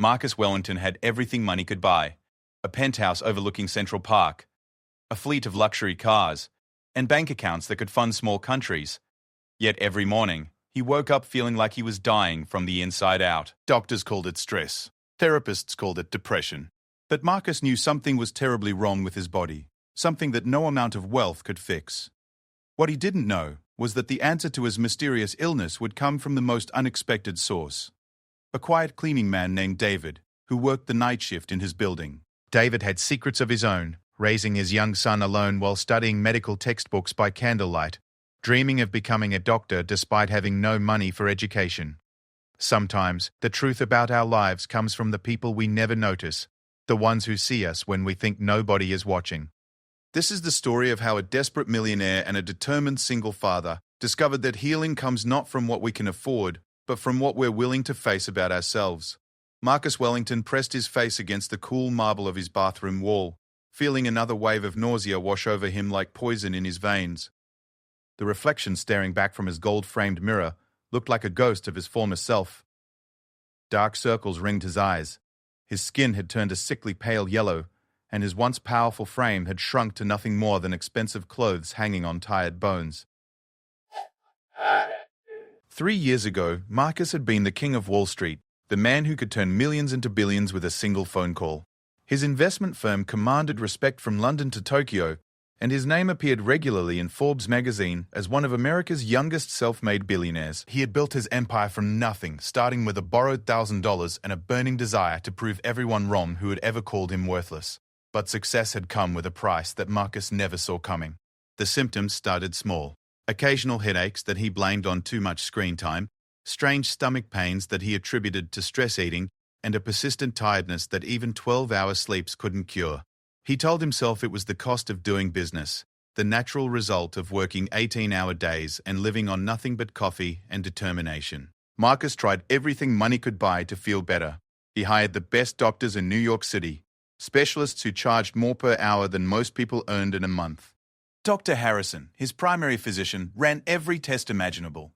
Marcus Wellington had everything money could buy: a penthouse overlooking Central Park, a fleet of luxury cars, and bank accounts that could fund small countries. Yet every morning, he woke up feeling like he was dying from the inside out. Doctors called it stress. Therapists called it depression. But Marcus knew something was terribly wrong with his body, something that no amount of wealth could fix. What he didn't know was that the answer to his mysterious illness would come from the most unexpected source: a quiet cleaning man named David, who worked the night shift in his building. David had secrets of his own, raising his young son alone while studying medical textbooks by candlelight, dreaming of becoming a doctor despite having no money for education. Sometimes, the truth about our lives comes from the people we never notice, the ones who see us when we think nobody is watching. This is the story of how a desperate millionaire and a determined single father discovered that healing comes not from what we can afford, but from what we're willing to face about ourselves. Marcus Wellington pressed his face against the cool marble of his bathroom wall, feeling another wave of nausea wash over him like poison in his veins. The reflection staring back from his gold-framed mirror looked like a ghost of his former self. Dark circles ringed his eyes. His skin had turned a sickly pale yellow, and his once powerful frame had shrunk to nothing more than expensive clothes hanging on tired bones. 3 years ago, Marcus had been the king of Wall Street, the man who could turn millions into billions with a single phone call. His investment firm commanded respect from London to Tokyo, and his name appeared regularly in Forbes magazine as one of America's youngest self-made billionaires. He had built his empire from nothing, starting with a borrowed $1,000 and a burning desire to prove everyone wrong who had ever called him worthless. But success had come with a price that Marcus never saw coming. The symptoms started small: occasional headaches that he blamed on too much screen time, strange stomach pains that he attributed to stress eating, and a persistent tiredness that even 12-hour sleeps couldn't cure. He told himself it was the cost of doing business, the natural result of working 18-hour days and living on nothing but coffee and determination. Marcus tried everything money could buy to feel better. He hired the best doctors in New York City, specialists who charged more per hour than most people earned in a month. Dr. Harrison, his primary physician, ran every test imaginable: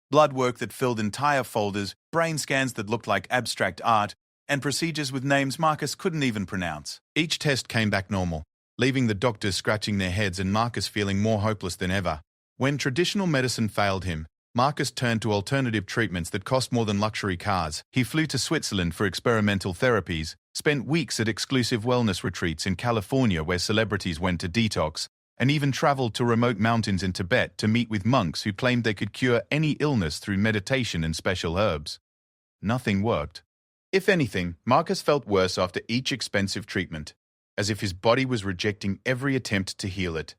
blood work that filled entire folders, brain scans that looked like abstract art, and procedures with names Marcus couldn't even pronounce. Each test came back normal, leaving the doctors scratching their heads and Marcus feeling more hopeless than ever. When traditional medicine failed him, Marcus turned to alternative treatments that cost more than luxury cars. He flew to Switzerland for experimental therapies, spent weeks at exclusive wellness retreats in California where celebrities went to detox, and even traveled to remote mountains in Tibet to meet with monks who claimed they could cure any illness through meditation and special herbs. Nothing worked. If anything, Marcus felt worse after each expensive treatment, as if his body was rejecting every attempt to heal it.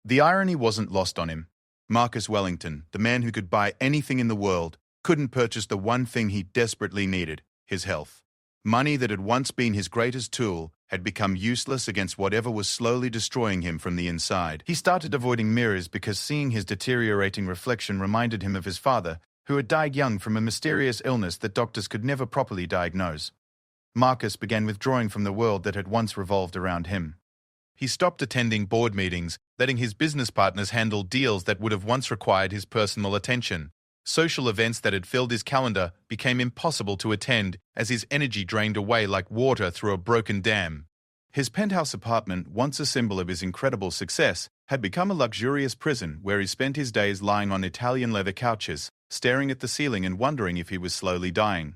The irony wasn't lost on him. Marcus Wellington, the man who could buy anything in the world, couldn't purchase the one thing he desperately needed: his health. Money that had once been his greatest tool had become useless against whatever was slowly destroying him from the inside. He started avoiding mirrors because seeing his deteriorating reflection reminded him of his father, who had died young from a mysterious illness that doctors could never properly diagnose. Marcus began withdrawing from the world that had once revolved around him. He stopped attending board meetings, letting his business partners handle deals that would have once required his personal attention. Social events that had filled his calendar became impossible to attend as his energy drained away like water through a broken dam. His penthouse apartment, once a symbol of his incredible success, had become a luxurious prison where he spent his days lying on Italian leather couches, staring at the ceiling and wondering if he was slowly dying.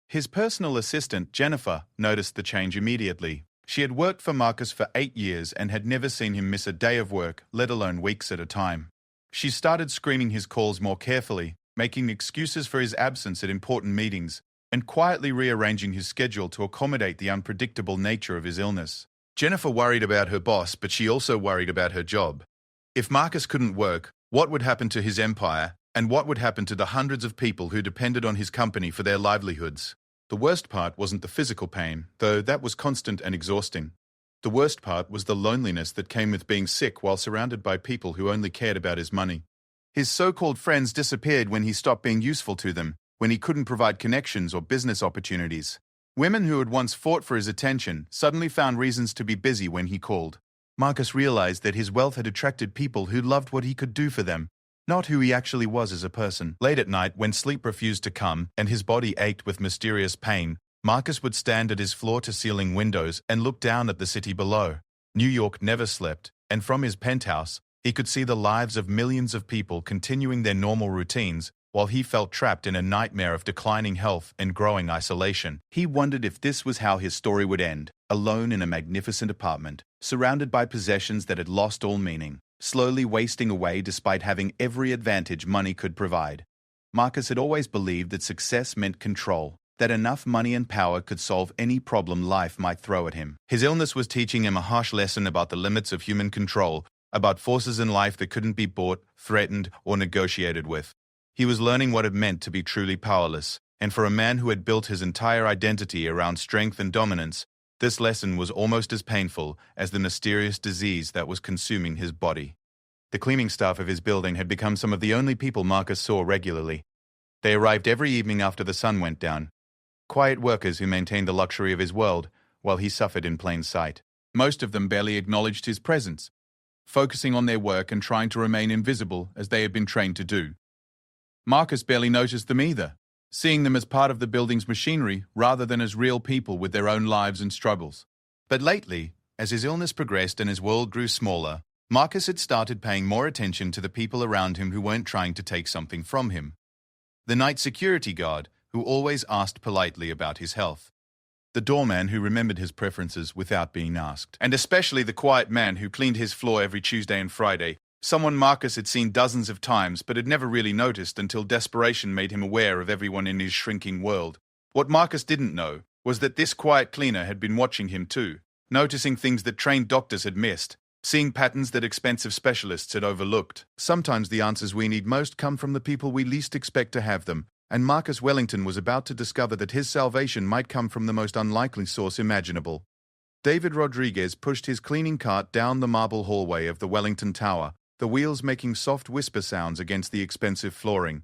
His personal assistant, Jennifer, noticed the change immediately. She had worked for Marcus for 8 years and had never seen him miss a day of work, let alone weeks at a time. She started screening his calls more carefully, making excuses for his absence at important meetings, and quietly rearranging his schedule to accommodate the unpredictable nature of his illness. Jennifer worried about her boss, but she also worried about her job. If Marcus couldn't work, what would happen to his empire, and what would happen to the hundreds of people who depended on his company for their livelihoods? The worst part wasn't the physical pain, though that was constant and exhausting. The worst part was the loneliness that came with being sick while surrounded by people who only cared about his money. His so-called friends disappeared when he stopped being useful to them, when he couldn't provide connections or business opportunities. Women who had once fought for his attention suddenly found reasons to be busy when he called. Marcus realized that his wealth had attracted people who loved what he could do for them, not who he actually was as a person. Late at night, when sleep refused to come and his body ached with mysterious pain, Marcus would stand at his floor-to-ceiling windows and look down at the city below. New York never slept, and from his penthouse, he could see the lives of millions of people continuing their normal routines while he felt trapped in a nightmare of declining health and growing isolation. He wondered if this was how his story would end, alone in a magnificent apartment, surrounded by possessions that had lost all meaning, slowly wasting away despite having every advantage money could provide. Marcus had always believed that success meant control, that enough money and power could solve any problem life might throw at him. His illness was teaching him a harsh lesson about the limits of human control, about forces in life that couldn't be bought, threatened, or negotiated with. He was learning what it meant to be truly powerless, and for a man who had built his entire identity around strength and dominance, this lesson was almost as painful as the mysterious disease that was consuming his body. The cleaning staff of his building had become some of the only people Marcus saw regularly. They arrived every evening after the sun went down. Quiet workers who maintained the luxury of his world, while he suffered in plain sight. Most of them barely acknowledged his presence, focusing on their work and trying to remain invisible as they had been trained to do. Marcus barely noticed them either, seeing them as part of the building's machinery rather than as real people with their own lives and struggles. But lately, as his illness progressed and his world grew smaller, Marcus had started paying more attention to the people around him who weren't trying to take something from him. The night security guard, who always asked politely about his health. The doorman who remembered his preferences without being asked. And especially the quiet man who cleaned his floor every Tuesday and Friday, someone Marcus had seen dozens of times but had never really noticed until desperation made him aware of everyone in his shrinking world. What Marcus didn't know was that this quiet cleaner had been watching him too, noticing things that trained doctors had missed, seeing patterns that expensive specialists had overlooked. Sometimes the answers we need most come from the people we least expect to have them, and Marcus Wellington was about to discover that his salvation might come from the most unlikely source imaginable. David Rodriguez pushed his cleaning cart down the marble hallway of the Wellington Tower, the wheels making soft whisper sounds against the expensive flooring.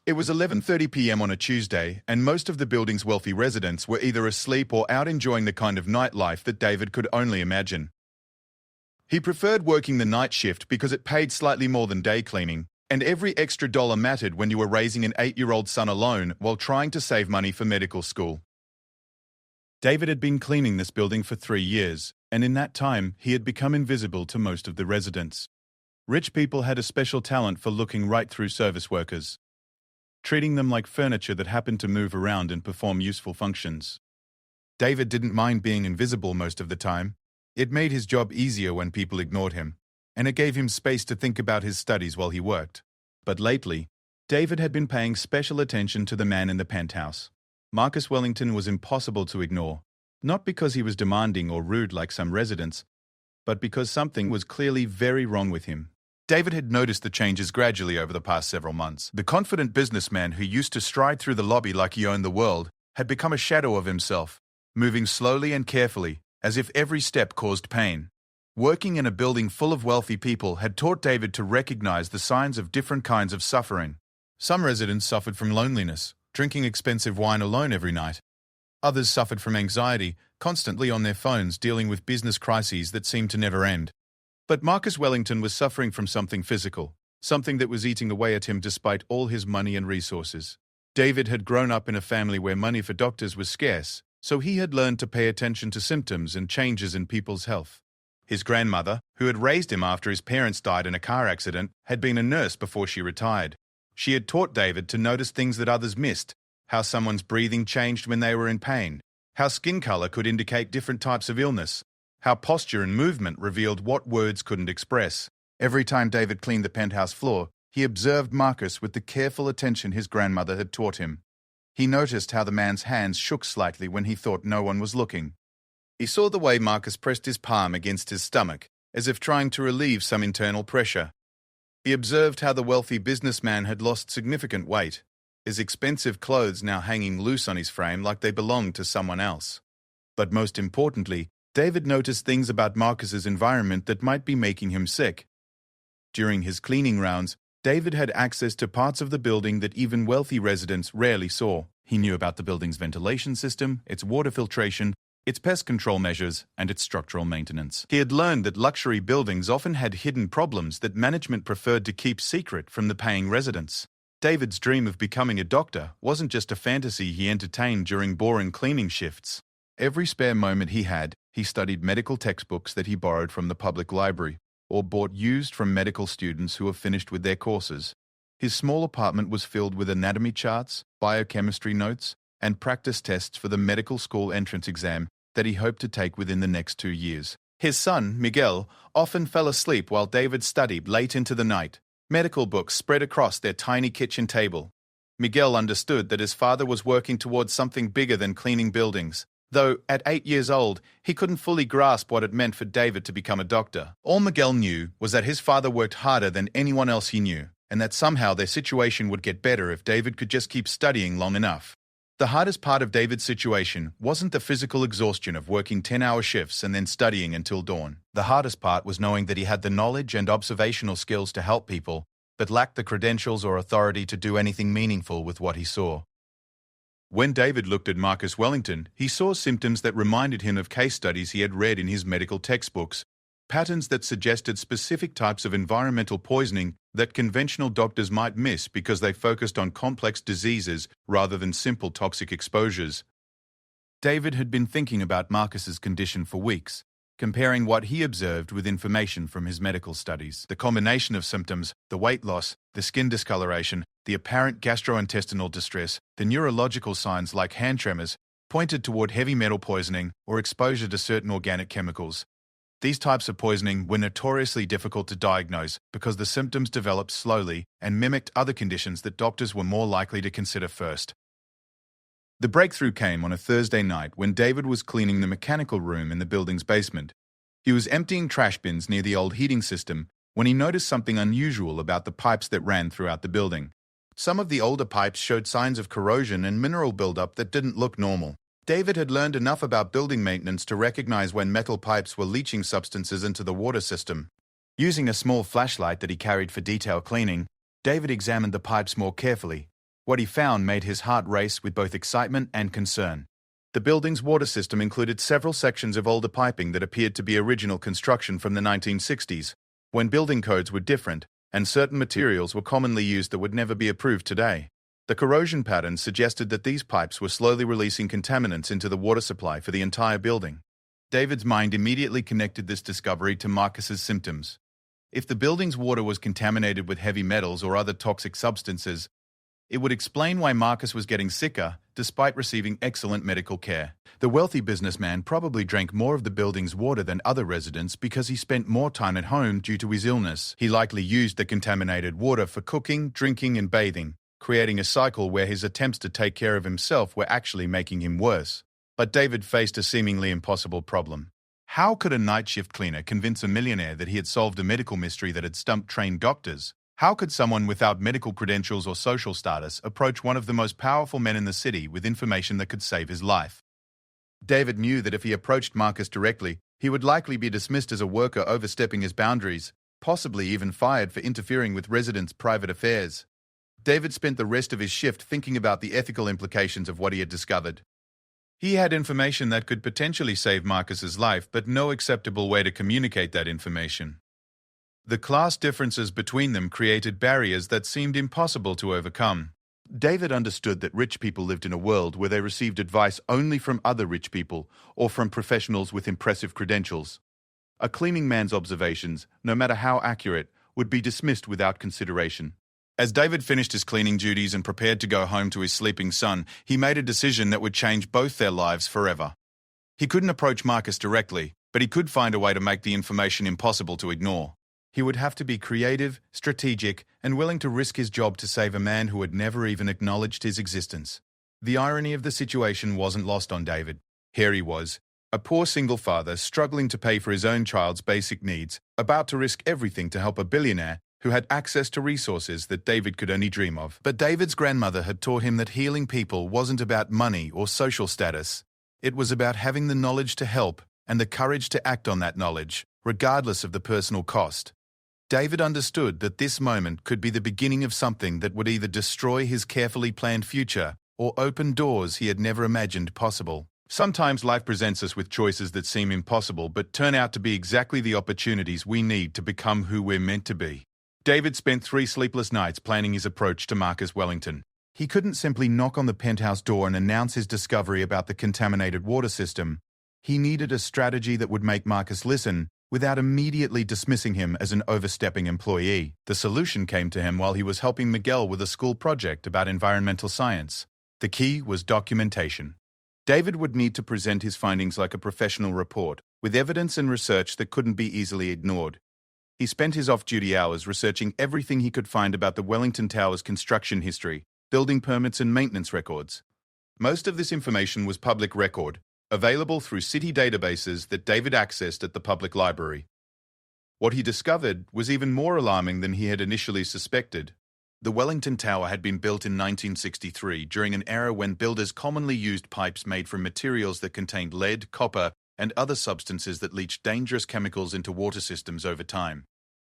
It was 11:30 p.m. on a Tuesday, and most of the building's wealthy residents were either asleep or out enjoying the kind of nightlife that David could only imagine. He preferred working the night shift because it paid slightly more than day cleaning, and every extra dollar mattered when you were raising an 8-year-old son alone while trying to save money for medical school. David had been cleaning this building for 3 years, and in that time, he had become invisible to most of the residents. Rich people had a special talent for looking right through service workers, treating them like furniture that happened to move around and perform useful functions. David didn't mind being invisible most of the time. It made his job easier when people ignored him, and it gave him space to think about his studies while he worked. But lately, David had been paying special attention to the man in the penthouse. Marcus Wellington was impossible to ignore, not because he was demanding or rude like some residents, but because something was clearly very wrong with him. David had noticed the changes gradually over the past several months. The confident businessman who used to stride through the lobby like he owned the world had become a shadow of himself, moving slowly and carefully, as if every step caused pain. Working in a building full of wealthy people had taught David to recognize the signs of different kinds of suffering. Some residents suffered from loneliness, drinking expensive wine alone every night. Others suffered from anxiety, constantly on their phones dealing with business crises that seemed to never end. But Marcus Wellington was suffering from something physical, something that was eating away at him despite all his money and resources. David had grown up in a family where money for doctors was scarce, so he had learned to pay attention to symptoms and changes in people's health. His grandmother, who had raised him after his parents died in a car accident, had been a nurse before she retired. She had taught David to notice things that others missed, how someone's breathing changed when they were in pain, how skin color could indicate different types of illness, how posture and movement revealed what words couldn't express. Every time David cleaned the penthouse floor, he observed Marcus with the careful attention his grandmother had taught him. He noticed how the man's hands shook slightly when he thought no one was looking. He saw the way Marcus pressed his palm against his stomach, as if trying to relieve some internal pressure. He observed how the wealthy businessman had lost significant weight, his expensive clothes now hanging loose on his frame like they belonged to someone else. But most importantly, David noticed things about Marcus's environment that might be making him sick. During his cleaning rounds, David had access to parts of the building that even wealthy residents rarely saw. He knew about the building's ventilation system, its water filtration, its pest control measures, and its structural maintenance. He had learned that luxury buildings often had hidden problems that management preferred to keep secret from the paying residents. David's dream of becoming a doctor wasn't just a fantasy he entertained during boring cleaning shifts. Every spare moment he had, he studied medical textbooks that he borrowed from the public library, or bought used from medical students who were finished with their courses. His small apartment was filled with anatomy charts, biochemistry notes, and practice tests for the medical school entrance exam that he hoped to take within the next 2 years. His son, Miguel, often fell asleep while David studied late into the night, medical books spread across their tiny kitchen table. Miguel understood that his father was working towards something bigger than cleaning buildings, though at 8 years old, he couldn't fully grasp what it meant for David to become a doctor. All Miguel knew was that his father worked harder than anyone else he knew, and that somehow their situation would get better if David could just keep studying long enough. The hardest part of David's situation wasn't the physical exhaustion of working 10-hour shifts and then studying until dawn. The hardest part was knowing that he had the knowledge and observational skills to help people, but lacked the credentials or authority to do anything meaningful with what he saw. When David looked at Marcus Wellington, he saw symptoms that reminded him of case studies he had read in his medical textbooks, patterns that suggested specific types of environmental poisoning that conventional doctors might miss because they focused on complex diseases rather than simple toxic exposures. David had been thinking about Marcus's condition for weeks, comparing what he observed with information from his medical studies. The combination of symptoms, the weight loss, the skin discoloration, the apparent gastrointestinal distress, the neurological signs like hand tremors, pointed toward heavy metal poisoning or exposure to certain organic chemicals. These types of poisoning were notoriously difficult to diagnose because the symptoms developed slowly and mimicked other conditions that doctors were more likely to consider first. The breakthrough came on a Thursday night when David was cleaning the mechanical room in the building's basement. He was emptying trash bins near the old heating system when he noticed something unusual about the pipes that ran throughout the building. Some of the older pipes showed signs of corrosion and mineral buildup that didn't look normal. David had learned enough about building maintenance to recognize when metal pipes were leaching substances into the water system. Using a small flashlight that he carried for detail cleaning, David examined the pipes more carefully. What he found made his heart race with both excitement and concern. The building's water system included several sections of older piping that appeared to be original construction from the 1960s, when building codes were different and certain materials were commonly used that would never be approved today. The corrosion patterns suggested that these pipes were slowly releasing contaminants into the water supply for the entire building. David's mind immediately connected this discovery to Marcus's symptoms. If the building's water was contaminated with heavy metals or other toxic substances, it would explain why Marcus was getting sicker despite receiving excellent medical care. The wealthy businessman probably drank more of the building's water than other residents because he spent more time at home due to his illness. He likely used the contaminated water for cooking, drinking, and bathing, creating a cycle where his attempts to take care of himself were actually making him worse. But David faced a seemingly impossible problem. How could a night shift cleaner convince a millionaire that he had solved a medical mystery that had stumped trained doctors? How could someone without medical credentials or social status approach one of the most powerful men in the city with information that could save his life? David knew that if he approached Marcus directly, he would likely be dismissed as a worker overstepping his boundaries, possibly even fired for interfering with residents' private affairs. David spent the rest of his shift thinking about the ethical implications of what he had discovered. He had information that could potentially save Marcus's life, but no acceptable way to communicate that information. The class differences between them created barriers that seemed impossible to overcome. David understood that rich people lived in a world where they received advice only from other rich people or from professionals with impressive credentials. A cleaning man's observations, no matter how accurate, would be dismissed without consideration. As David finished his cleaning duties and prepared to go home to his sleeping son, he made a decision that would change both their lives forever. He couldn't approach Marcus directly, but he could find a way to make the information impossible to ignore. He would have to be creative, strategic, and willing to risk his job to save a man who had never even acknowledged his existence. The irony of the situation wasn't lost on David. Here he was, a poor single father struggling to pay for his own child's basic needs, about to risk everything to help a billionaire who had access to resources that David could only dream of. But David's grandmother had taught him that healing people wasn't about money or social status. It was about having the knowledge to help and the courage to act on that knowledge, regardless of the personal cost. David understood that this moment could be the beginning of something that would either destroy his carefully planned future or open doors he had never imagined possible. Sometimes life presents us with choices that seem impossible but turn out to be exactly the opportunities we need to become who we're meant to be. David spent 3 sleepless nights planning his approach to Marcus Wellington. He couldn't simply knock on the penthouse door and announce his discovery about the contaminated water system. He needed a strategy that would make Marcus listen without immediately dismissing him as an overstepping employee. The solution came to him while he was helping Miguel with a school project about environmental science. The key was documentation. David would need to present his findings like a professional report, with evidence and research that couldn't be easily ignored. He spent his off-duty hours researching everything he could find about the Wellington Tower's construction history, building permits and maintenance records. Most of this information was public record, available through city databases that David accessed at the public library. What he discovered was even more alarming than he had initially suspected. The Wellington Tower had been built in 1963 during an era when builders commonly used pipes made from materials that contained lead, copper, and other substances that leached dangerous chemicals into water systems over time.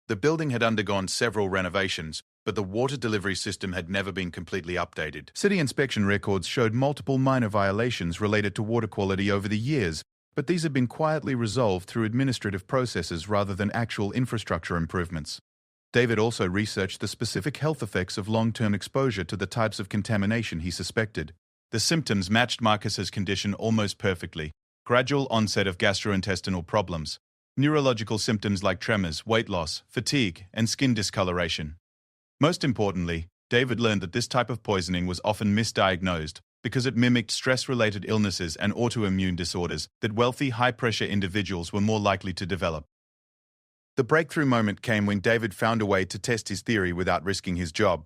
The building had undergone several renovations, but the water delivery system had never been completely updated. City inspection records showed multiple minor violations related to water quality over the years, but these had been quietly resolved through administrative processes rather than actual infrastructure improvements. David also researched the specific health effects of long-term exposure to the types of contamination he suspected. The symptoms matched Marcus's condition almost perfectly. Gradual onset of gastrointestinal problems, neurological symptoms like tremors, weight loss, fatigue, and skin discoloration. Most importantly, David learned that this type of poisoning was often misdiagnosed because it mimicked stress-related illnesses and autoimmune disorders that wealthy, high-pressure individuals were more likely to develop. The breakthrough moment came when David found a way to test his theory without risking his job.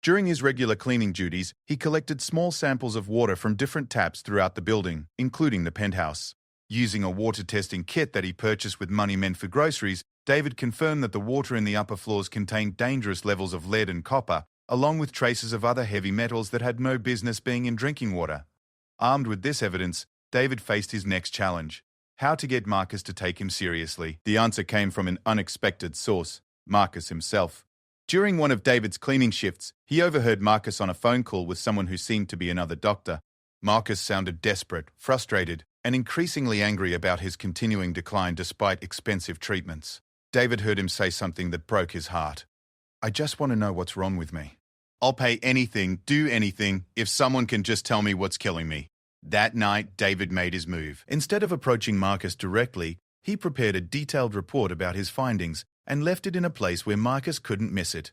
During his regular cleaning duties, he collected small samples of water from different taps throughout the building, including the penthouse. Using a water testing kit that he purchased with money meant for groceries, David confirmed that the water in the upper floors contained dangerous levels of lead and copper, along with traces of other heavy metals that had no business being in drinking water. Armed with this evidence, David faced his next challenge: how to get Marcus to take him seriously. The answer came from an unexpected source: Marcus himself. During one of David's cleaning shifts, he overheard Marcus on a phone call with someone who seemed to be another doctor. Marcus sounded desperate, frustrated, and increasingly angry about his continuing decline despite expensive treatments. David heard him say something that broke his heart. "I just want to know what's wrong with me. I'll pay anything, do anything, if someone can just tell me what's killing me." That night, David made his move. Instead of approaching Marcus directly, he prepared a detailed report about his findings and left it in a place where Marcus couldn't miss it.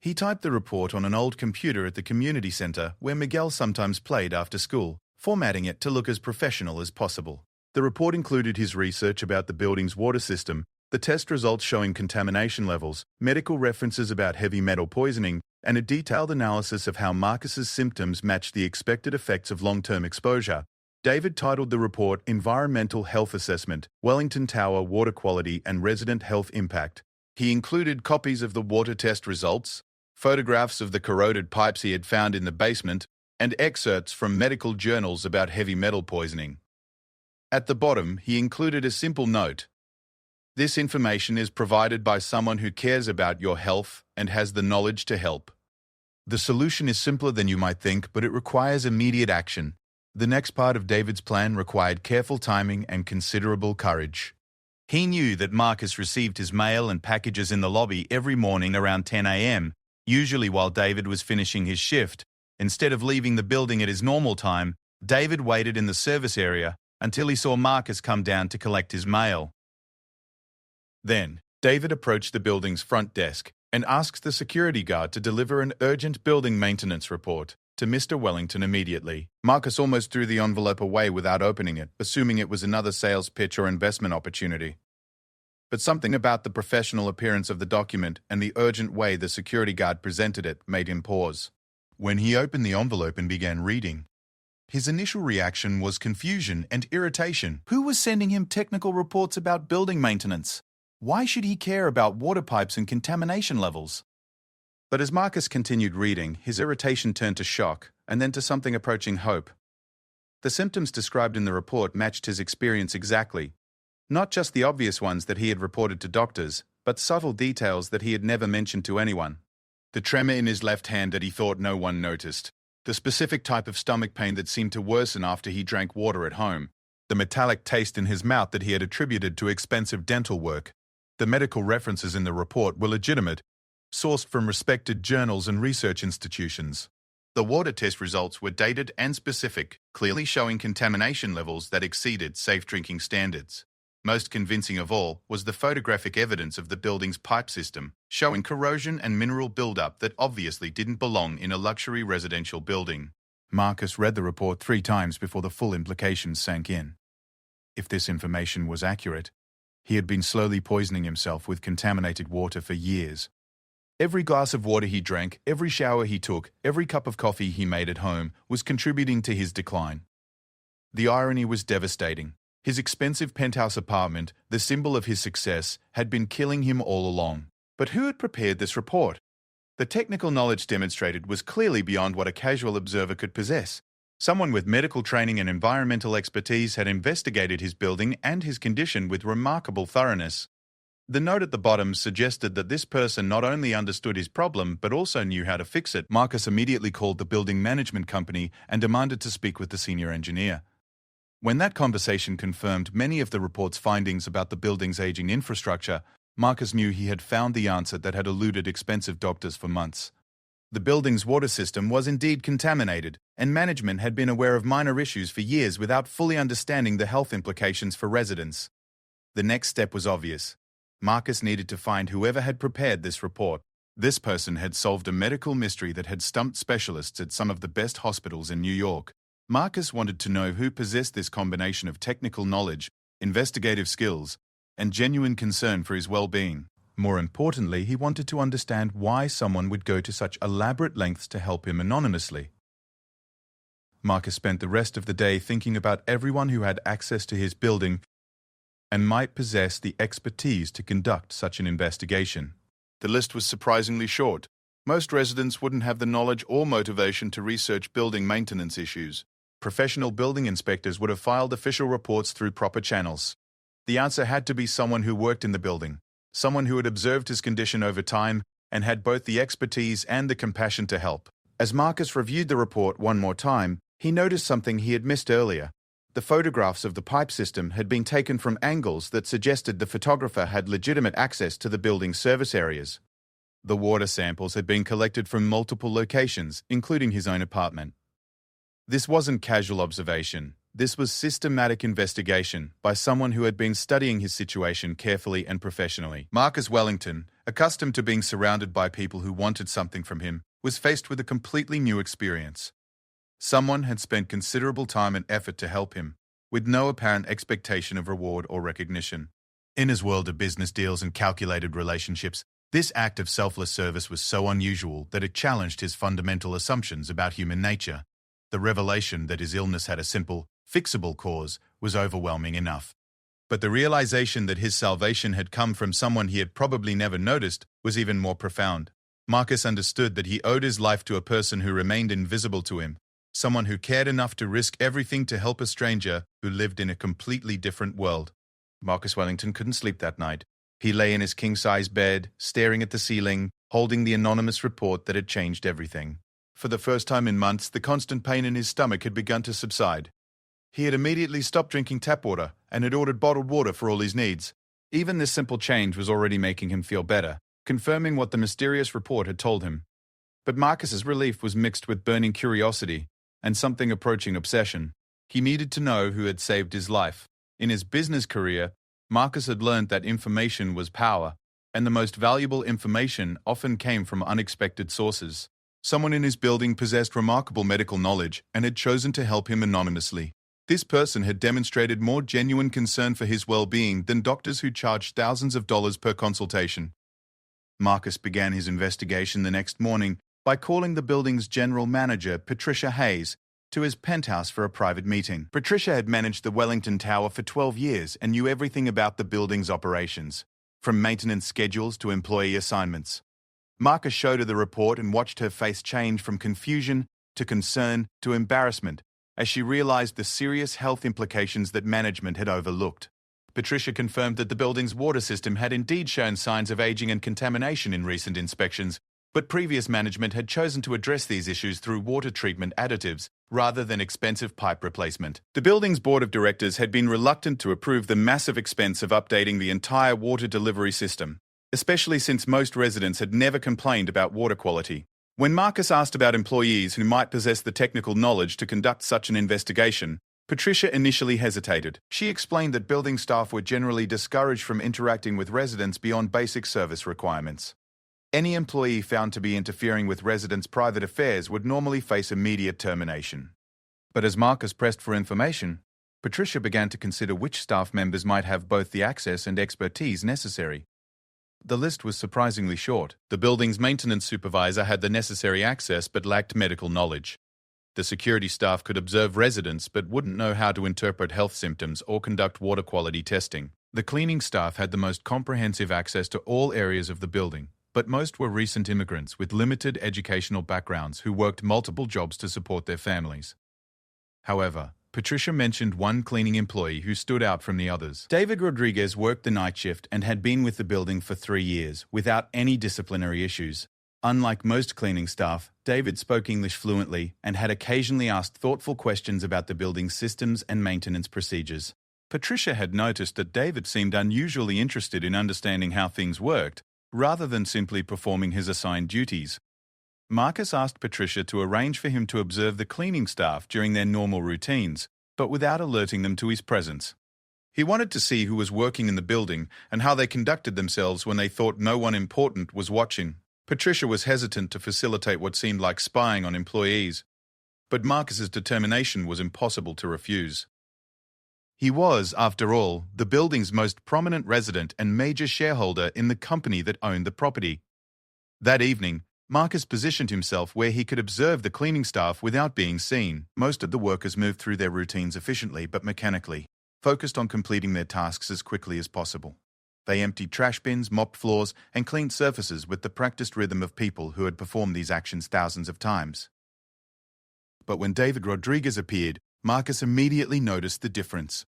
He typed the report on an old computer at the community center where Miguel sometimes played after school, formatting it to look as professional as possible. The report included his research about the building's water system, the test results showing contamination levels, medical references about heavy metal poisoning, and a detailed analysis of how Marcus's symptoms matched the expected effects of long-term exposure. David titled the report Environmental Health Assessment, Wellington Tower Water Quality and Resident Health Impact. He included copies of the water test results, photographs of the corroded pipes he had found in the basement, and excerpts from medical journals about heavy metal poisoning. At the bottom, he included a simple note: "This information is provided by someone who cares about your health and has the knowledge to help." The solution is simpler than you might think, but it requires immediate action. The next part of David's plan required careful timing and considerable courage. He knew that Marcus received his mail and packages in the lobby every morning around 10 a.m., usually while David was finishing his shift. Instead of leaving the building at his normal time, David waited in the service area until he saw Marcus come down to collect his mail. Then, David approached the building's front desk and asked the security guard to deliver an urgent building maintenance report to Mr. Wellington immediately. Marcus almost threw the envelope away without opening it, assuming it was another sales pitch or investment opportunity. But something about the professional appearance of the document and the urgent way the security guard presented it made him pause. When he opened the envelope and began reading, his initial reaction was confusion and irritation. Who was sending him technical reports about building maintenance? Why should he care about water pipes and contamination levels? But as Marcus continued reading, his irritation turned to shock, and then to something approaching hope. The symptoms described in the report matched his experience exactly. Not just the obvious ones that he had reported to doctors, but subtle details that he had never mentioned to anyone. The tremor in his left hand that he thought no one noticed. The specific type of stomach pain that seemed to worsen after he drank water at home. The metallic taste in his mouth that he had attributed to expensive dental work. The medical references in the report were legitimate, sourced from respected journals and research institutions. The water test results were dated and specific, clearly showing contamination levels that exceeded safe drinking standards. Most convincing of all was the photographic evidence of the building's pipe system, showing corrosion and mineral buildup that obviously didn't belong in a luxury residential building. Marcus read the report 3 times before the full implications sank in. If this information was accurate, he had been slowly poisoning himself with contaminated water for years. Every glass of water he drank, every shower he took, every cup of coffee he made at home was contributing to his decline. The irony was devastating. His expensive penthouse apartment, the symbol of his success, had been killing him all along. But who had prepared this report? The technical knowledge demonstrated was clearly beyond what a casual observer could possess. Someone with medical training and environmental expertise had investigated his building and his condition with remarkable thoroughness. The note at the bottom suggested that this person not only understood his problem but also knew how to fix it. Marcus immediately called the building management company and demanded to speak with the senior engineer. When that conversation confirmed many of the report's findings about the building's aging infrastructure, Marcus knew he had found the answer that had eluded expensive doctors for months. The building's water system was indeed contaminated, and management had been aware of minor issues for years without fully understanding the health implications for residents. The next step was obvious. Marcus needed to find whoever had prepared this report. This person had solved a medical mystery that had stumped specialists at some of the best hospitals in New York. Marcus wanted to know who possessed this combination of technical knowledge, investigative skills, and genuine concern for his well-being. More importantly, he wanted to understand why someone would go to such elaborate lengths to help him anonymously. Marcus spent the rest of the day thinking about everyone who had access to his building and might possess the expertise to conduct such an investigation. The list was surprisingly short. Most residents wouldn't have the knowledge or motivation to research building maintenance issues. Professional building inspectors would have filed official reports through proper channels. The answer had to be someone who worked in the building, someone who had observed his condition over time and had both the expertise and the compassion to help. As Marcus reviewed the report one more time, he noticed something he had missed earlier. The photographs of the pipe system had been taken from angles that suggested the photographer had legitimate access to the building's service areas. The water samples had been collected from multiple locations, including his own apartment. This wasn't casual observation. This was systematic investigation by someone who had been studying his situation carefully and professionally. Marcus Wellington, accustomed to being surrounded by people who wanted something from him, was faced with a completely new experience. Someone had spent considerable time and effort to help him, with no apparent expectation of reward or recognition. In his world of business deals and calculated relationships, this act of selfless service was so unusual that it challenged his fundamental assumptions about human nature. The revelation that his illness had a simple, fixable cause was overwhelming enough. But the realization that his salvation had come from someone he had probably never noticed was even more profound. Marcus understood that he owed his life to a person who remained invisible to him, someone who cared enough to risk everything to help a stranger who lived in a completely different world. Marcus Wellington couldn't sleep that night. He lay in his king-size bed, staring at the ceiling, holding the anonymous report that had changed everything. For the first time in months, the constant pain in his stomach had begun to subside. He had immediately stopped drinking tap water and had ordered bottled water for all his needs. Even this simple change was already making him feel better, confirming what the mysterious report had told him. But Marcus's relief was mixed with burning curiosity and something approaching obsession. He needed to know who had saved his life. In his business career, Marcus had learned that information was power, and the most valuable information often came from unexpected sources. Someone in his building possessed remarkable medical knowledge and had chosen to help him anonymously. This person had demonstrated more genuine concern for his well-being than doctors who charged thousands of dollars per consultation. Marcus began his investigation the next morning by calling the building's general manager, Patricia Hayes, to his penthouse for a private meeting. Patricia had managed the Wellington Tower for 12 years and knew everything about the building's operations, from maintenance schedules to employee assignments. Marcus showed her the report and watched her face change from confusion to concern to embarrassment as she realized the serious health implications that management had overlooked. Patricia confirmed that the building's water system had indeed shown signs of aging and contamination in recent inspections, but previous management had chosen to address these issues through water treatment additives rather than expensive pipe replacement. The building's board of directors had been reluctant to approve the massive expense of updating the entire water delivery system. especially since most residents had never complained about water quality. When Marcus asked about employees who might possess the technical knowledge to conduct such an investigation, Patricia initially hesitated. She explained that building staff were generally discouraged from interacting with residents beyond basic service requirements. Any employee found to be interfering with residents' private affairs would normally face immediate termination. But as Marcus pressed for information, Patricia began to consider which staff members might have both the access and expertise necessary. The list was surprisingly short. The building's maintenance supervisor had the necessary access but lacked medical knowledge. The security staff could observe residents but wouldn't know how to interpret health symptoms or conduct water quality testing. The cleaning staff had the most comprehensive access to all areas of the building, but most were recent immigrants with limited educational backgrounds who worked multiple jobs to support their families. However, Patricia mentioned one cleaning employee who stood out from the others. David Rodriguez worked the night shift and had been with the building for 3 years without any disciplinary issues. Unlike most cleaning staff, David spoke English fluently and had occasionally asked thoughtful questions about the building's systems and maintenance procedures. Patricia had noticed that David seemed unusually interested in understanding how things worked, rather than simply performing his assigned duties. Marcus asked Patricia to arrange for him to observe the cleaning staff during their normal routines, but without alerting them to his presence. He wanted to see who was working in the building and how they conducted themselves when they thought no one important was watching. Patricia was hesitant to facilitate what seemed like spying on employees, but Marcus's determination was impossible to refuse. He was, after all, the building's most prominent resident and major shareholder in the company that owned the property. That evening, Marcus positioned himself where he could observe the cleaning staff without being seen. Most of the workers moved through their routines efficiently but mechanically, focused on completing their tasks as quickly as possible. They emptied trash bins, mopped floors, and cleaned surfaces with the practiced rhythm of people who had performed these actions thousands of times. But when David Rodriguez appeared, Marcus immediately noticed the difference.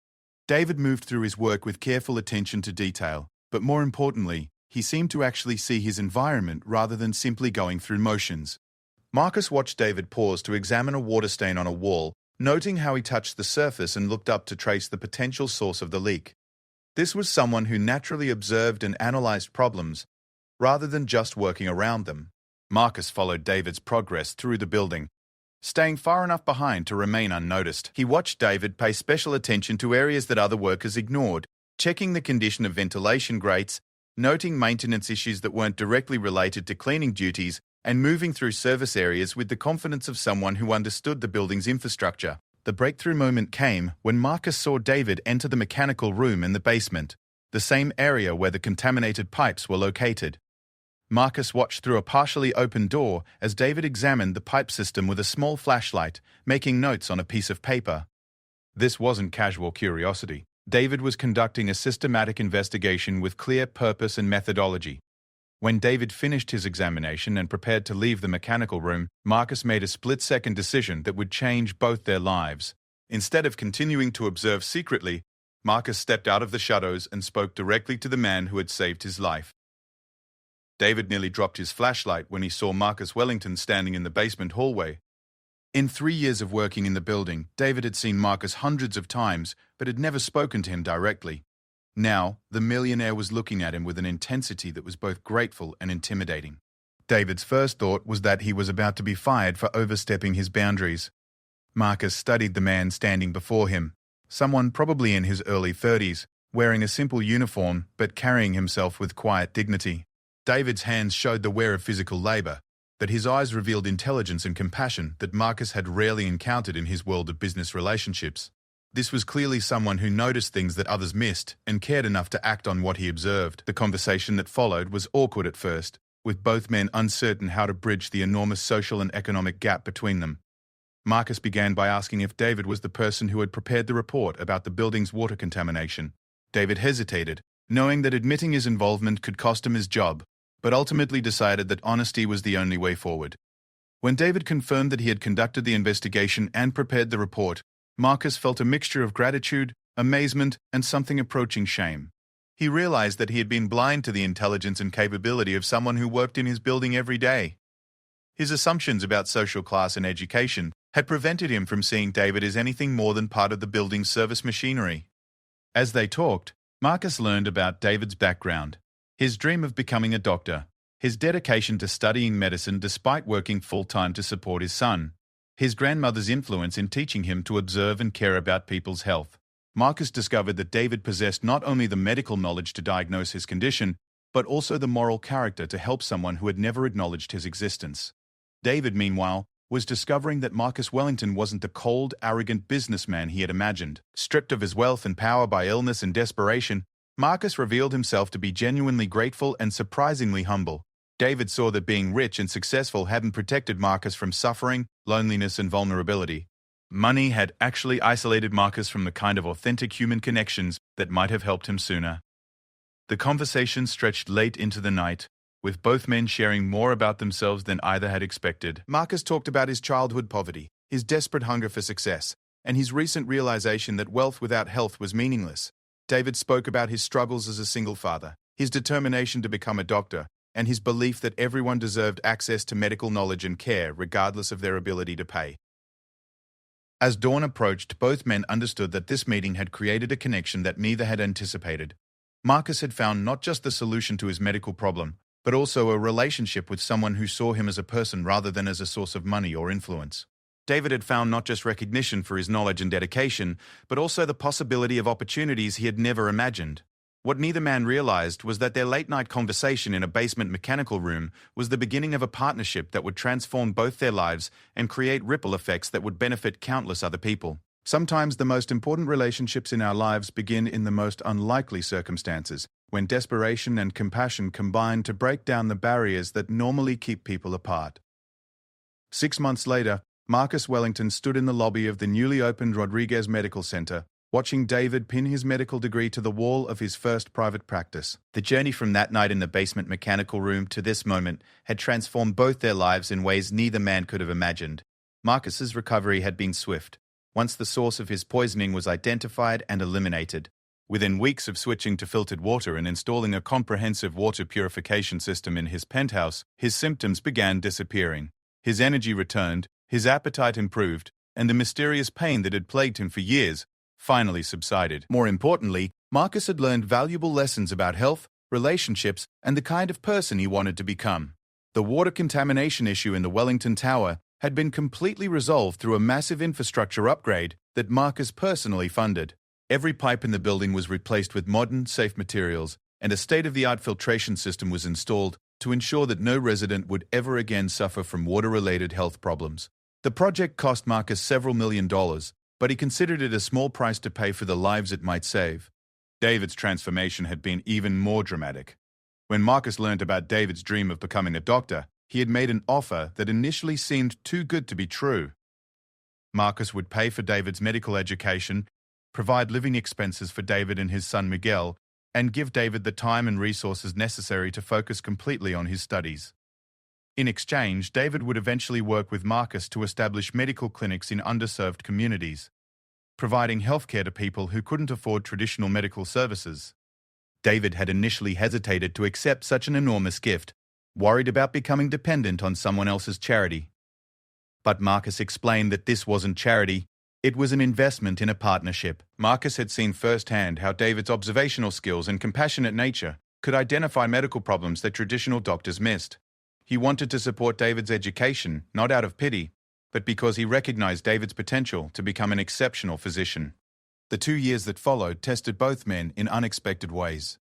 David moved through his work with careful attention to detail, but more importantly, he seemed to actually see his environment rather than simply going through motions. Marcus watched David pause to examine a water stain on a wall, noting how he touched the surface and looked up to trace the potential source of the leak. This was someone who naturally observed and analyzed problems, rather than just working around them. Marcus followed David's progress through the building, staying far enough behind to remain unnoticed. He watched David pay special attention to areas that other workers ignored, checking the condition of ventilation grates, noting maintenance issues that weren't directly related to cleaning duties, and moving through service areas with the confidence of someone who understood the building's infrastructure. The breakthrough moment came when Marcus saw David enter the mechanical room in the basement, the same area where the contaminated pipes were located. Marcus watched through a partially open door as David examined the pipe system with a small flashlight, making notes on a piece of paper. This wasn't casual curiosity. David was conducting a systematic investigation with clear purpose and methodology. When David finished his examination and prepared to leave the mechanical room, Marcus made a split-second decision that would change both their lives. Instead of continuing to observe secretly, Marcus stepped out of the shadows and spoke directly to the man who had saved his life. David nearly dropped his flashlight when he saw Marcus Wellington standing in the basement hallway. In 3 years of working in the building, David had seen Marcus hundreds of times, but had never spoken to him directly. Now, the millionaire was looking at him with an intensity that was both grateful and intimidating. David's first thought was that he was about to be fired for overstepping his boundaries. Marcus studied the man standing before him, someone probably in his early 30s, wearing a simple uniform but carrying himself with quiet dignity. David's hands showed the wear of physical labor, but his eyes revealed intelligence and compassion that Marcus had rarely encountered in his world of business relationships. This was clearly someone who noticed things that others missed and cared enough to act on what he observed. The conversation that followed was awkward at first, with both men uncertain how to bridge the enormous social and economic gap between them. Marcus began by asking if David was the person who had prepared the report about the building's water contamination. David hesitated, knowing that admitting his involvement could cost him his job, but ultimately decided that honesty was the only way forward. When David confirmed that he had conducted the investigation and prepared the report, Marcus felt a mixture of gratitude, amazement, and something approaching shame. He realized that he had been blind to the intelligence and capability of someone who worked in his building every day. His assumptions about social class and education had prevented him from seeing David as anything more than part of the building's service machinery. As they talked, Marcus learned about David's background. His dream of becoming a doctor, his dedication to studying medicine despite working full-time to support his son, his grandmother's influence in teaching him to observe and care about people's health. Marcus discovered that David possessed not only the medical knowledge to diagnose his condition, but also the moral character to help someone who had never acknowledged his existence. David, meanwhile, was discovering that Marcus Wellington wasn't the cold, arrogant businessman he had imagined. Stripped of his wealth and power by illness and desperation, Marcus revealed himself to be genuinely grateful and surprisingly humble. David saw that being rich and successful hadn't protected Marcus from suffering, loneliness, and vulnerability. Money had actually isolated Marcus from the kind of authentic human connections that might have helped him sooner. The conversation stretched late into the night, with both men sharing more about themselves than either had expected. Marcus talked about his childhood poverty, his desperate hunger for success, and his recent realization that wealth without health was meaningless. David spoke about his struggles as a single father, his determination to become a doctor, and his belief that everyone deserved access to medical knowledge and care regardless of their ability to pay. As dawn approached, both men understood that this meeting had created a connection that neither had anticipated. Marcus had found not just the solution to his medical problem, but also a relationship with someone who saw him as a person rather than as a source of money or influence. David had found not just recognition for his knowledge and dedication, but also the possibility of opportunities he had never imagined. What neither man realized was that their late-night conversation in a basement mechanical room was the beginning of a partnership that would transform both their lives and create ripple effects that would benefit countless other people. Sometimes the most important relationships in our lives begin in the most unlikely circumstances, when desperation and compassion combine to break down the barriers that normally keep people apart. 6 months later, Marcus Wellington stood in the lobby of the newly opened Rodriguez Medical Center, watching David pin his medical degree to the wall of his first private practice. The journey from that night in the basement mechanical room to this moment had transformed both their lives in ways neither man could have imagined. Marcus's recovery had been swift. Once the source of his poisoning was identified and eliminated, within weeks of switching to filtered water and installing a comprehensive water purification system in his penthouse, his symptoms began disappearing. His energy returned, his appetite improved, and the mysterious pain that had plagued him for years finally subsided. More importantly, Marcus had learned valuable lessons about health, relationships, and the kind of person he wanted to become. The water contamination issue in the Wellington Tower had been completely resolved through a massive infrastructure upgrade that Marcus personally funded. Every pipe in the building was replaced with modern, safe materials, and a state-of-the-art filtration system was installed to ensure that no resident would ever again suffer from water-related health problems. The project cost Marcus several $1,000,000, but he considered it a small price to pay for the lives it might save. David's transformation had been even more dramatic. When Marcus learned about David's dream of becoming a doctor, he had made an offer that initially seemed too good to be true. Marcus would pay for David's medical education, provide living expenses for David and his son Miguel, and give David the time and resources necessary to focus completely on his studies. In exchange, David would eventually work with Marcus to establish medical clinics in underserved communities, providing healthcare to people who couldn't afford traditional medical services. David had initially hesitated to accept such an enormous gift, worried about becoming dependent on someone else's charity. But Marcus explained that this wasn't charity, it was an investment in a partnership. Marcus had seen firsthand how David's observational skills and compassionate nature could identify medical problems that traditional doctors missed. He wanted to support David's education, not out of pity, but because he recognized David's potential to become an exceptional physician. The 2 years that followed tested both men in unexpected ways.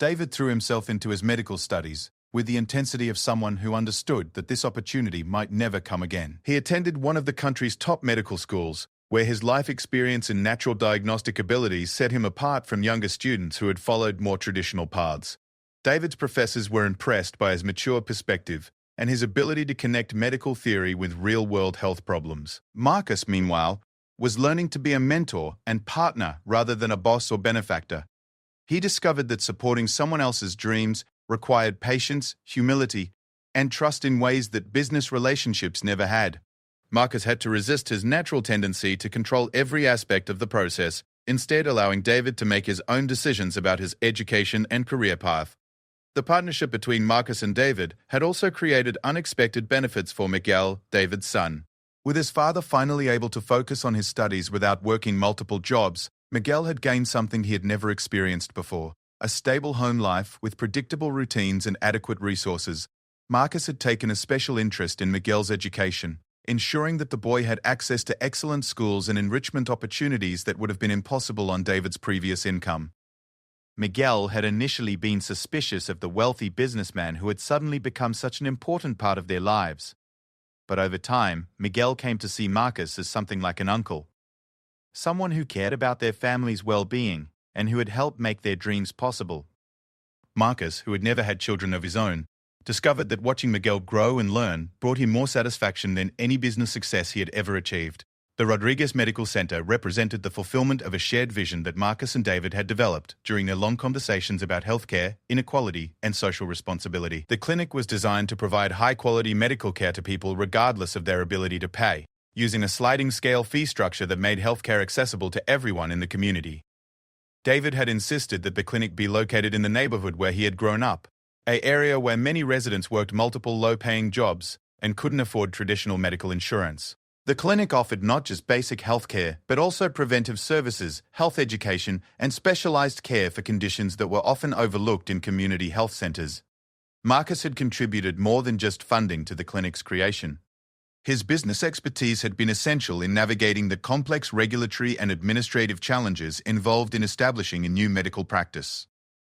David threw himself into his medical studies with the intensity of someone who understood that this opportunity might never come again. He attended one of the country's top medical schools, where his life experience and natural diagnostic abilities set him apart from younger students who had followed more traditional paths. David's professors were impressed by his mature perspective and his ability to connect medical theory with real-world health problems. Marcus, meanwhile, was learning to be a mentor and partner rather than a boss or benefactor. He discovered that supporting someone else's dreams required patience, humility, and trust in ways that business relationships never had. Marcus had to resist his natural tendency to control every aspect of the process, instead allowing David to make his own decisions about his education and career path. The partnership between Marcus and David had also created unexpected benefits for Miguel, David's son. With his father finally able to focus on his studies without working multiple jobs, Miguel had gained something he had never experienced before: A stable home life with predictable routines and adequate resources, Marcus had taken a special interest in Miguel's education, ensuring that the boy had access to excellent schools and enrichment opportunities that would have been impossible on David's previous income. Miguel had initially been suspicious of the wealthy businessman who had suddenly become such an important part of their lives. But over time, Miguel came to see Marcus as something like an uncle. Someone who cared about their family's well-being and who had helped make their dreams possible. Marcus, who had never had children of his own, discovered that watching Miguel grow and learn brought him more satisfaction than any business success he had ever achieved. The Rodriguez Medical Center represented the fulfillment of a shared vision that Marcus and David had developed during their long conversations about healthcare, inequality, and social responsibility. The clinic was designed to provide high-quality medical care to people regardless of their ability to pay, using a sliding scale fee structure that made healthcare accessible to everyone in the community. David had insisted that the clinic be located in the neighborhood where he had grown up, an area where many residents worked multiple low-paying jobs and couldn't afford traditional medical insurance. The clinic offered not just basic health care, but also preventive services, health education, and specialized care for conditions that were often overlooked in community health centers. Marcus had contributed more than just funding to the clinic's creation. His business expertise had been essential in navigating the complex regulatory and administrative challenges involved in establishing a new medical practice.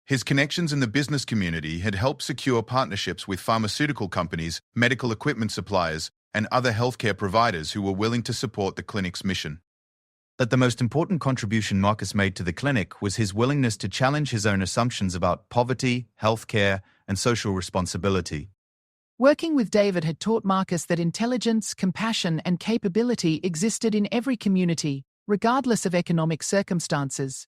His connections in the business community had helped secure partnerships with pharmaceutical companies, medical equipment suppliers, and other healthcare providers who were willing to support the clinic's mission. But the most important contribution Marcus made to the clinic was his willingness to challenge his own assumptions about poverty, healthcare, and social responsibility. Working with David had taught Marcus that intelligence, compassion, and capability existed in every community, regardless of economic circumstances.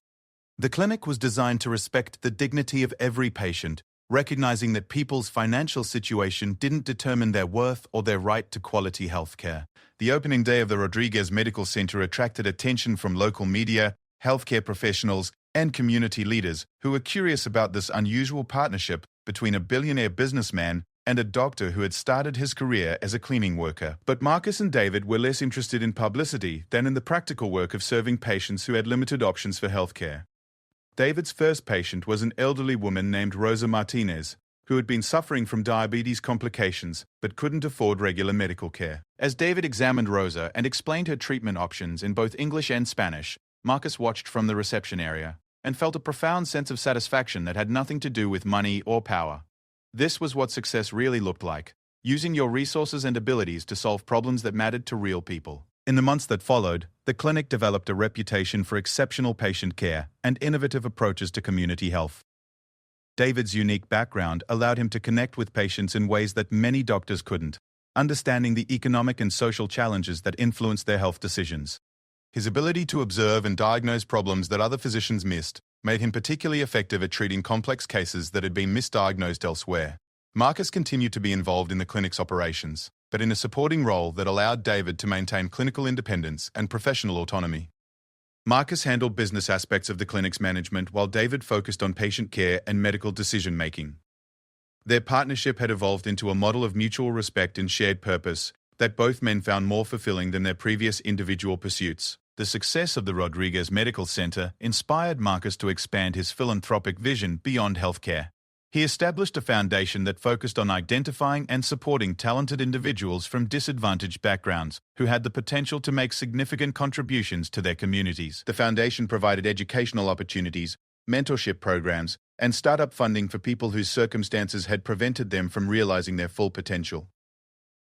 The clinic was designed to respect the dignity of every patient, recognizing that people's financial situation didn't determine their worth or their right to quality health care. The opening day of the Rodriguez Medical Center attracted attention from local media, healthcare professionals, and community leaders who were curious about this unusual partnership between a billionaire businessman and a doctor who had started his career as a cleaning worker. But Marcus and David were less interested in publicity than in the practical work of serving patients who had limited options for healthcare. David's first patient was an elderly woman named Rosa Martinez, who had been suffering from diabetes complications but couldn't afford regular medical care. As David examined Rosa and explained her treatment options in both English and Spanish, Marcus watched from the reception area and felt a profound sense of satisfaction that had nothing to do with money or power. This was what success really looked like, using your resources and abilities to solve problems that mattered to real people. In the months that followed, the clinic developed a reputation for exceptional patient care and innovative approaches to community health. David's unique background allowed him to connect with patients in ways that many doctors couldn't, understanding the economic and social challenges that influenced their health decisions. His ability to observe and diagnose problems that other physicians missed made him particularly effective at treating complex cases that had been misdiagnosed elsewhere. Marcus continued to be involved in the clinic's operations, but in a supporting role that allowed David to maintain clinical independence and professional autonomy. Marcus handled business aspects of the clinic's management while David focused on patient care and medical decision-making. Their partnership had evolved into a model of mutual respect and shared purpose that both men found more fulfilling than their previous individual pursuits. The success of the Rodriguez Medical Center inspired Marcus to expand his philanthropic vision beyond healthcare. He established a foundation that focused on identifying and supporting talented individuals from disadvantaged backgrounds who had the potential to make significant contributions to their communities. The foundation provided educational opportunities, mentorship programs, and startup funding for people whose circumstances had prevented them from realizing their full potential.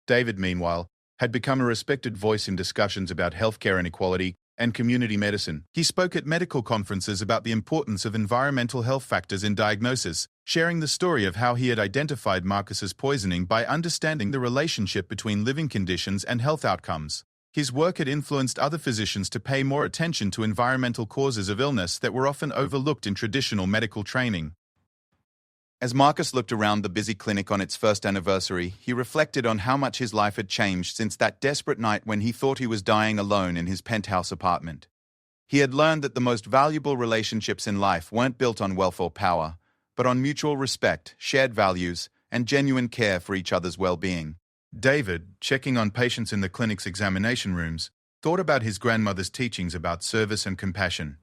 David, meanwhile, had become a respected voice in discussions about healthcare inequality and community medicine. He spoke at medical conferences about the importance of environmental health factors in diagnosis, sharing the story of how he had identified Marcus's poisoning by understanding the relationship between living conditions and health outcomes. His work had influenced other physicians to pay more attention to environmental causes of illness that were often overlooked in traditional medical training. As Marcus looked around the busy clinic on its first anniversary, he reflected on how much his life had changed since that desperate night when he thought he was dying alone in his penthouse apartment. He had learned that the most valuable relationships in life weren't built on wealth or power, but on mutual respect, shared values, and genuine care for each other's well-being. David, checking on patients in the clinic's examination rooms, thought about his grandmother's teachings about service and compassion.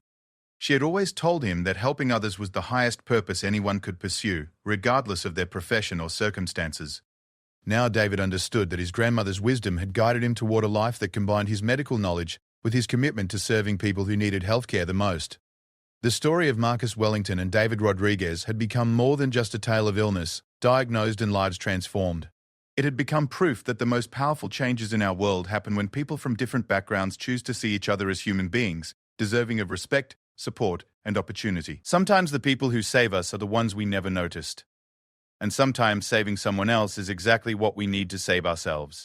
She had always told him that helping others was the highest purpose anyone could pursue, regardless of their profession or circumstances. Now David understood that his grandmother's wisdom had guided him toward a life that combined his medical knowledge with his commitment to serving people who needed healthcare the most. The story of Marcus Wellington and David Rodriguez had become more than just a tale of illness, diagnosed and lives transformed. It had become proof that the most powerful changes in our world happen when people from different backgrounds choose to see each other as human beings, deserving of respect, support, and opportunity. Sometimes the people who save us are the ones we never noticed. And sometimes saving someone else is exactly what we need to save ourselves.